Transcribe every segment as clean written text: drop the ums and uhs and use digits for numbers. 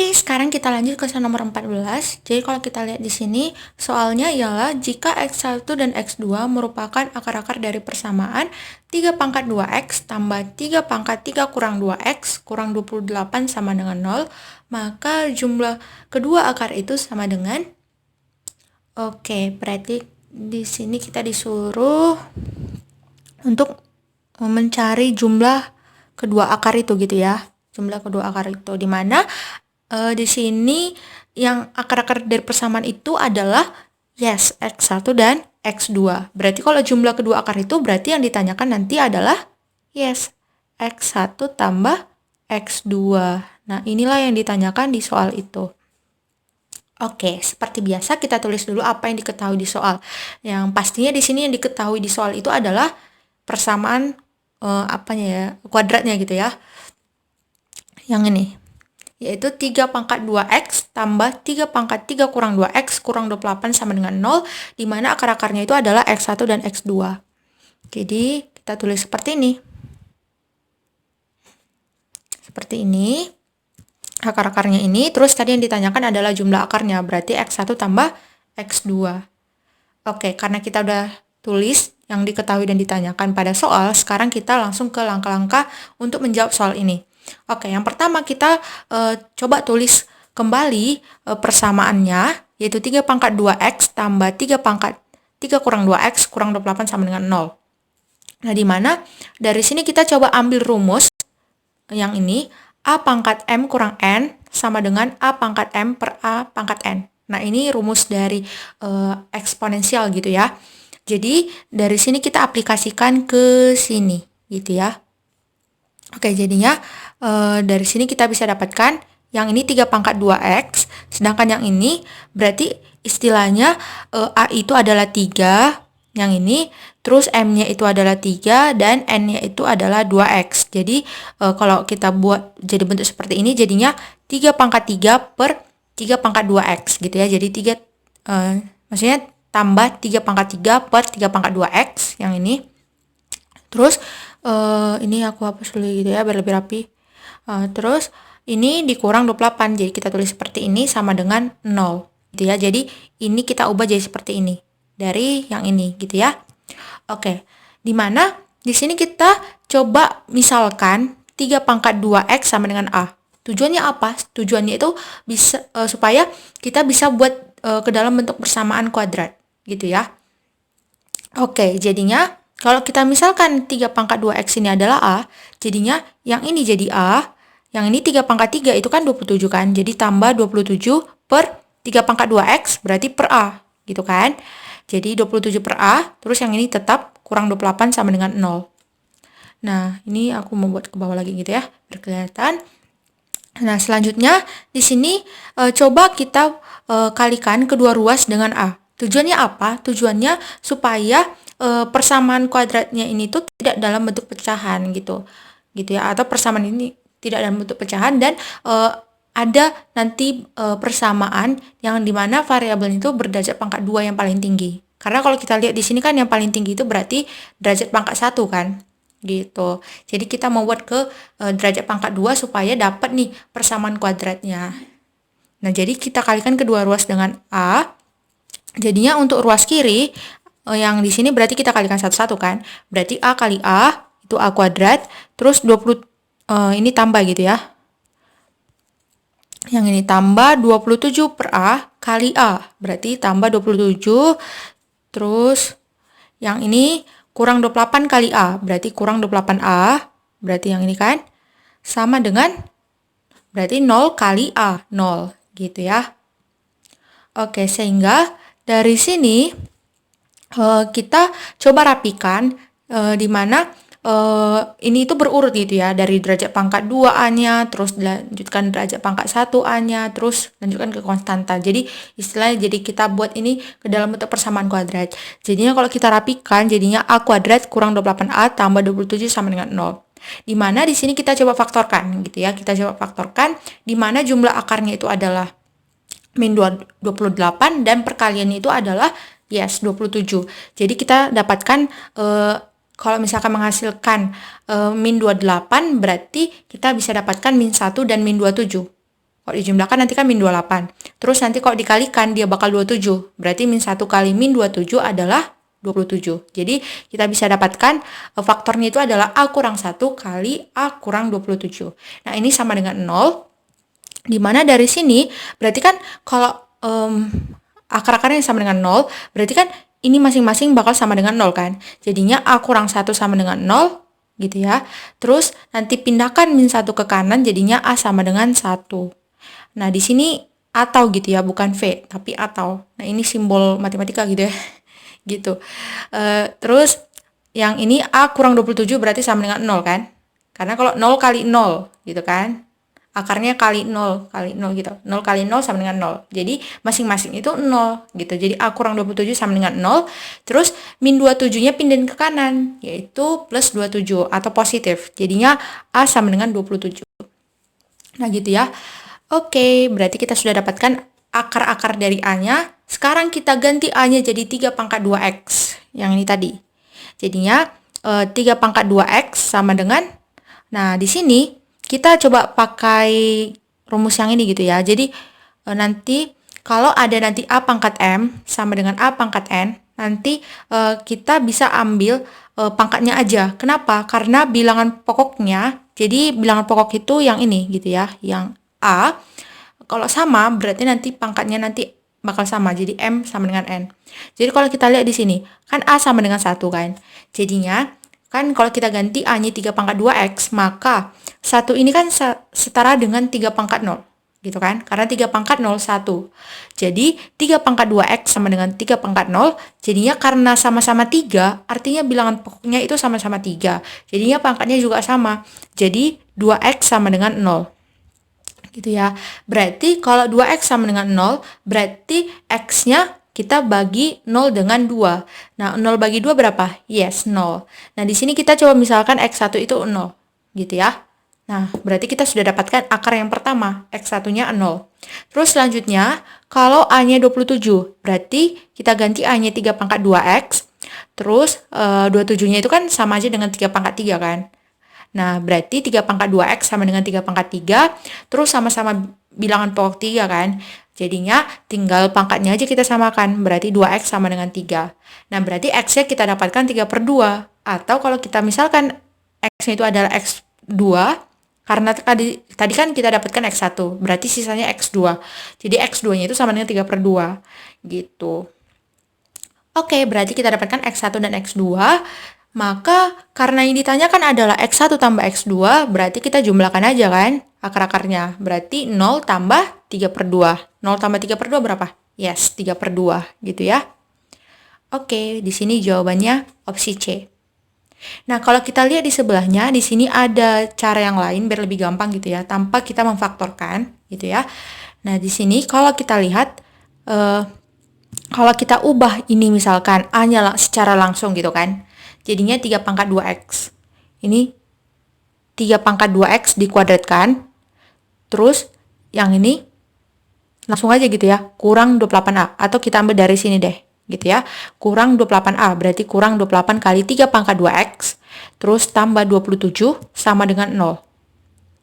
Oke, sekarang kita lanjut ke soal nomor 14. Jadi kalau kita lihat di sini, soalnya ialah jika X1 dan X2 merupakan akar-akar dari persamaan 3 pangkat 2X tambah 3 pangkat 3 kurang 2X kurang 28 sama dengan 0, maka jumlah kedua akar itu sama dengan. Oke, berarti di sini kita disuruh untuk mencari jumlah kedua akar itu gitu ya. Jumlah kedua akar itu di mana di sini yang akar-akar dari persamaan itu adalah X1 dan X2. Berarti kalau jumlah kedua akar itu berarti yang ditanyakan nanti adalah X1 tambah X2. Nah, inilah yang ditanyakan di soal itu. Oke, seperti biasa kita tulis dulu apa yang diketahui di soal. Yang pastinya di sini yang diketahui di soal itu adalah persamaan kuadratnya gitu ya. Yang ini yaitu 3 pangkat 2X tambah 3 pangkat 3 kurang 2X kurang 28 sama dengan 0, di mana akar-akarnya itu adalah X1 dan X2. Jadi, kita tulis seperti ini. Seperti ini. Akar-akarnya ini, terus tadi yang ditanyakan adalah jumlah akarnya, berarti X1 tambah X2. Oke, karena kita udah tulis yang diketahui dan ditanyakan pada soal, sekarang kita langsung ke langkah-langkah untuk menjawab soal ini. Oke, yang pertama kita coba tulis kembali persamaannya, yaitu 3 pangkat 2X tambah 3 pangkat 3 kurang 2X kurang 28 sama dengan 0. Nah, di mana dari sini kita coba ambil rumus yang ini, A pangkat M kurang N sama dengan A pangkat M per A pangkat N. Nah, ini rumus dari eksponensial gitu ya. Jadi, dari sini kita aplikasikan ke sini gitu ya. Oke, jadinya dari sini kita bisa dapatkan yang ini 3 pangkat 2X, sedangkan yang ini berarti istilahnya A itu adalah 3, yang ini, terus M-nya itu adalah 3, dan N-nya itu adalah 2X. Jadi, kalau kita buat jadi bentuk seperti ini, jadinya 3 pangkat 3 per 3 pangkat 2X gitu ya. Jadi, maksudnya tambah 3 pangkat 3 per 3 pangkat 2X, yang ini. Terus, ini aku hapus dulu gitu ya, biar lebih rapi. Terus, ini dikurang 28, jadi kita tulis seperti ini sama dengan 0 gitu ya. Jadi, ini kita ubah jadi seperti ini dari yang ini gitu ya. Oke, dimana di sini kita coba misalkan 3 pangkat 2X sama dengan A. Tujuannya apa? Tujuannya itu bisa supaya kita bisa buat ke dalam bentuk persamaan kuadrat gitu ya. Oke, jadinya kalau kita misalkan 3 pangkat 2X ini adalah A, jadinya yang ini jadi A, yang ini 3 pangkat 3 itu kan 27 kan, jadi tambah 27 per 3 pangkat 2X berarti per A, gitu kan. Jadi 27 per A, terus yang ini tetap kurang 28 sama dengan 0. Nah, ini aku mau buat ke bawah lagi gitu ya, biar kelihatan. Nah, selanjutnya di sini coba kita kalikan kedua ruas dengan A. Tujuannya apa? Tujuannya supaya persamaan kuadratnya ini tuh tidak dalam bentuk pecahan gitu ya, atau persamaan ini tidak dalam bentuk pecahan dan ada nanti persamaan yang dimana variabel itu berderajat pangkat 2 yang paling tinggi. Karena kalau kita lihat di sini kan yang paling tinggi itu berarti derajat pangkat 1 kan gitu. Jadi kita mau buat ke derajat pangkat 2 supaya dapat nih persamaan kuadratnya. Nah, jadi kita kalikan kedua ruas dengan A. Jadinya untuk ruas kiri yang di sini berarti kita kalikan satu-satu kan. Berarti A kali A itu A kuadrat, terus 20 ini tambah gitu ya. Yang ini tambah 27 per A kali A. Berarti tambah 27, terus yang ini kurang 28 kali A. Berarti kurang 28A. Berarti yang ini kan sama dengan berarti 0 kali A. 0 gitu ya. Oke, sehingga dari sini kita coba rapikan di mana ini itu berurut gitu ya, dari derajat pangkat 2A-nya, terus dilanjutkan derajat pangkat 1A-nya, terus lanjutkan ke konstanta. Jadi istilahnya jadi kita buat ini ke dalam bentuk persamaan kuadrat. Jadinya kalau kita rapikan jadinya A kuadrat kurang 28A tambah 27 sama dengan 0. Di mana di sini kita coba faktorkan gitu ya. Kita coba faktorkan di mana jumlah akarnya itu adalah min 28 dan perkaliannya itu adalah 27. Jadi kita dapatkan kalau misalkan menghasilkan min 28 berarti kita bisa dapatkan min 1 dan min 27. Kalau dijumlahkan nanti kan min 28. Terus nanti kalau dikalikan dia bakal 27. Berarti min 1 kali min 27 adalah 27. Jadi kita bisa dapatkan faktornya itu adalah A kurang 1 kali A kurang 27. Nah ini sama dengan 0. Dimana dari sini berarti kan kalau akar-akarnya sama dengan 0, berarti kan ini masing-masing bakal sama dengan 0 kan. Jadinya A kurang 1 sama dengan 0 gitu ya. Terus nanti pindahkan min 1 ke kanan jadinya A sama dengan 1. Nah, di sini atau gitu ya, bukan V, tapi atau. Nah, ini simbol matematika gitu ya. Gitu. Terus yang ini A kurang 27 berarti sama dengan 0 kan? Karena kalau 0 kali 0 gitu kan. Akarnya kali 0 gitu. 0 kali 0 sama dengan 0. Jadi masing-masing itu 0 gitu. Jadi A kurang 27 sama dengan 0. Terus min 27-nya pindahin ke kanan, yaitu plus 27 atau positif. Jadinya A sama dengan 27. Nah, gitu ya. Oke, berarti kita sudah dapatkan akar-akar dari A-nya. Sekarang kita ganti A-nya jadi 3 pangkat 2X. Yang ini tadi. Jadinya 3 pangkat 2X sama dengan, nah di sini kita coba pakai rumus yang ini gitu ya. Jadi nanti kalau ada nanti A pangkat M sama dengan A pangkat N, nanti kita bisa ambil pangkatnya aja. Kenapa? Karena bilangan pokoknya, jadi bilangan pokok itu yang ini gitu ya, yang A. Kalau sama berarti nanti pangkatnya nanti bakal sama. Jadi M sama dengan N. Jadi kalau kita lihat di sini, kan A sama dengan 1 kan. Jadinya kan kalau kita ganti A-nya 3 pangkat 2X, maka 1 ini kan setara dengan 3 pangkat 0. Gitu kan? Karena 3 pangkat 0, 1. Jadi 3 pangkat 2X sama dengan 3 pangkat 0. Jadinya karena sama-sama 3, artinya bilangan pokoknya itu sama-sama 3. Jadinya pangkatnya juga sama. Jadi 2X sama dengan 0. Gitu ya. Berarti kalau 2X sama dengan 0, berarti X-nya kita bagi 0 dengan 2. Nah, 0 bagi 2 berapa? Yes, 0. Nah, di sini kita coba misalkan X1 itu 0. Gitu ya. Nah, berarti kita sudah dapatkan akar yang pertama. X1-nya 0. Terus selanjutnya, kalau A-nya 27, berarti kita ganti A-nya 3 pangkat 2X. Terus 27-nya itu kan sama aja dengan 3 pangkat 3 kan. Nah, berarti 3 pangkat 2X sama dengan 3 pangkat 3, terus sama-sama bilangan pokok 3 kan. Jadinya tinggal pangkatnya aja kita samakan, berarti 2X sama dengan 3. Nah, berarti X-nya kita dapatkan 3 per 2. Atau kalau kita misalkan X-nya itu adalah X2, karena tadi kan kita dapatkan X1, berarti sisanya X2. Jadi X2-nya itu sama dengan 3 per 2. Gitu. Oke, berarti kita dapatkan X1 dan X2. Maka karena yang ditanyakan adalah X1 tambah X2, berarti kita jumlahkan aja kan akar-akarnya. Berarti 0 tambah 3 per 2. 0 tambah 3 per 2 berapa? Yes, 3 per 2 gitu ya. Oke, di sini jawabannya opsi C. Nah, kalau kita lihat di sebelahnya, di sini ada cara yang lain biar lebih gampang gitu ya, tanpa kita memfaktorkan gitu ya. Nah, di sini kalau kita lihat, kalau kita ubah ini misalkan A-nya secara langsung gitu kan, jadinya 3 pangkat 2X. Ini 3 pangkat 2X dikuadratkan. Terus yang ini langsung aja gitu ya, kurang 28A. Atau kita ambil dari sini deh, gitu ya. Kurang 28A, berarti kurang 28 kali 3 pangkat 2X. Terus tambah 27 sama dengan 0.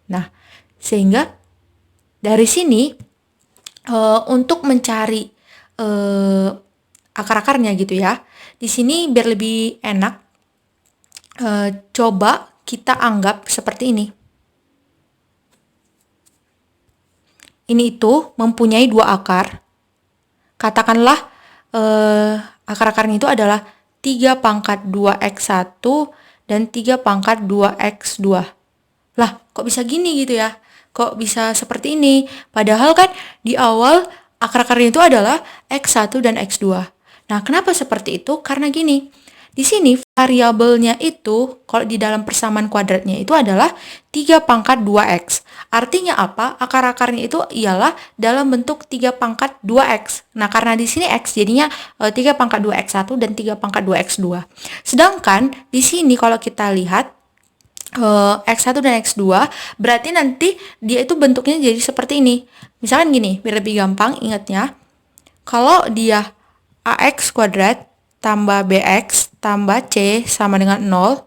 Nah, sehingga dari sini untuk mencari akar-akarnya gitu ya. Di sini biar lebih enak, coba kita anggap seperti ini. Ini itu mempunyai 2 akar. Katakanlah akar-akarnya itu adalah 3 pangkat 2X1 dan 3 pangkat 2X2. Lah, kok bisa gini gitu ya? Kok bisa seperti ini? Padahal kan di awal akar-akarnya itu adalah X1 dan X2. Nah, kenapa seperti itu? Karena gini, di sini variabelnya itu, kalau di dalam persamaan kuadratnya itu adalah 3 pangkat 2X. Artinya apa? Akar-akarnya itu ialah dalam bentuk 3 pangkat 2X. Nah, karena di sini X jadinya 3 pangkat 2X1 dan 3 pangkat 2X2. Sedangkan di sini kalau kita lihat X1 dan X2, berarti nanti dia itu bentuknya jadi seperti ini. Misalkan gini, biar lebih gampang ingatnya. Kalau dia AX kuadrat tambah BX tambah C sama dengan 0,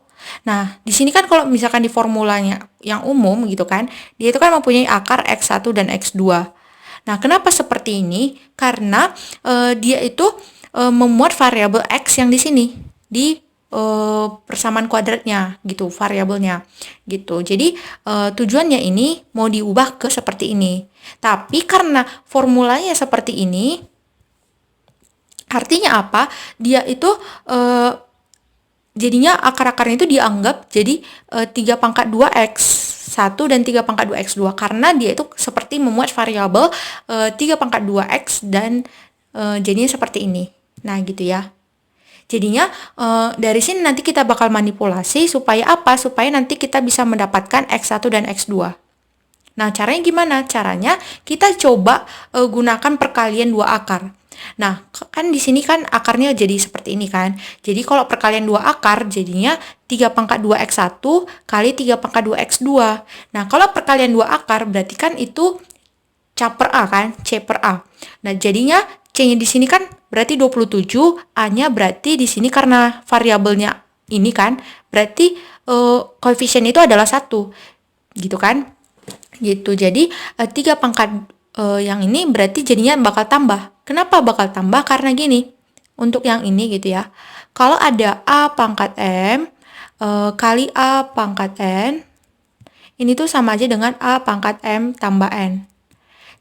Nah, di sini kan kalau misalkan di formulanya yang umum gitu kan, dia itu kan mempunyai akar X1 dan X2. Nah, kenapa seperti ini? Karena dia itu memuat variabel X yang di sini, di persamaan kuadratnya gitu, variabelnya gitu. Jadi tujuannya ini mau diubah ke seperti ini. Tapi karena formulanya seperti ini, artinya apa? Dia itu jadinya akar-akarnya itu dianggap jadi 3 pangkat 2x 1 dan 3 pangkat 2x 2 karena dia itu seperti memuat variabel 3 pangkat 2x dan jadinya seperti ini. Nah, gitu ya. Jadinya dari sini nanti kita bakal manipulasi supaya apa? Supaya nanti kita bisa mendapatkan x1 dan x2. Nah, caranya gimana? Caranya kita coba gunakan perkalian dua akar. Nah, kan di sini kan akarnya jadi seperti ini kan. Jadi kalau perkalian dua akar jadinya 3 pangkat 2x1 kali 3 pangkat 2x2. Nah, kalau perkalian dua akar berarti kan itu C per A kan, C per A. Nah, jadinya C-nya di sini kan berarti 27, A-nya berarti di sini karena variabelnya ini kan, berarti koefisien itu adalah 1. Gitu kan? Gitu. Jadi 3 pangkat yang ini berarti jadinya bakal tambah. Kenapa bakal tambah? Karena gini. Untuk yang ini gitu ya. Kalau ada A pangkat M kali A pangkat N, ini tuh sama aja dengan A pangkat M tambah N.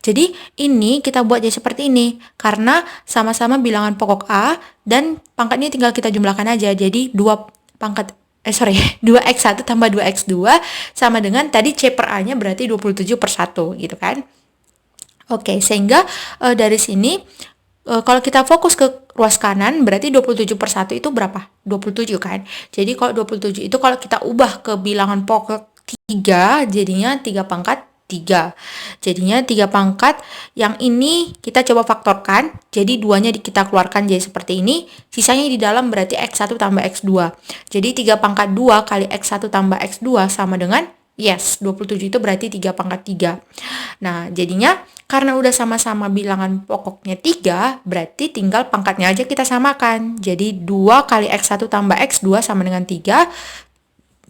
Jadi ini kita buat jadi seperti ini karena sama-sama bilangan pokok A dan pangkatnya tinggal kita jumlahkan aja. Jadi 2 pangkat 2x1 tambah 2x2 sama dengan tadi C per A-nya berarti 27 per 1 gitu kan. Oke, sehingga dari sini kalau kita fokus ke ruas kanan berarti 27 per 1 itu berapa? 27 kan. Jadi kalau 27 itu kalau kita ubah ke bilangan pokok 3 jadinya 3 pangkat 3. Jadinya 3 pangkat yang ini kita coba faktorkan. Jadi 2-nya kita keluarkan jadi seperti ini. Sisanya di dalam berarti X1 tambah X2. Jadi 3 pangkat 2 kali X1 tambah X2 sama dengan 27 itu berarti 3 pangkat 3. Nah, jadinya karena udah sama-sama bilangan pokoknya 3, berarti tinggal pangkatnya aja kita samakan. Jadi 2 kali X1 tambah X2 sama dengan 3.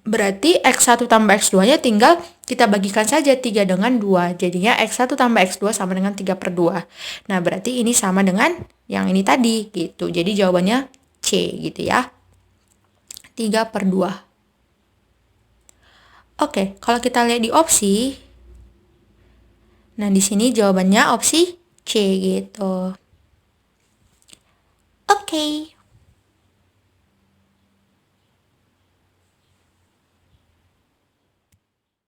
Berarti X1 tambah X2-nya tinggal kita bagikan saja 3 dengan 2. Jadinya X1 tambah X2 sama dengan 3 per 2. Nah, berarti ini sama dengan yang ini tadi gitu. Jadi jawabannya C gitu ya. 3 per 2. Oke, kalau kita lihat di opsi, nah di sini jawabannya opsi C gitu. Oke.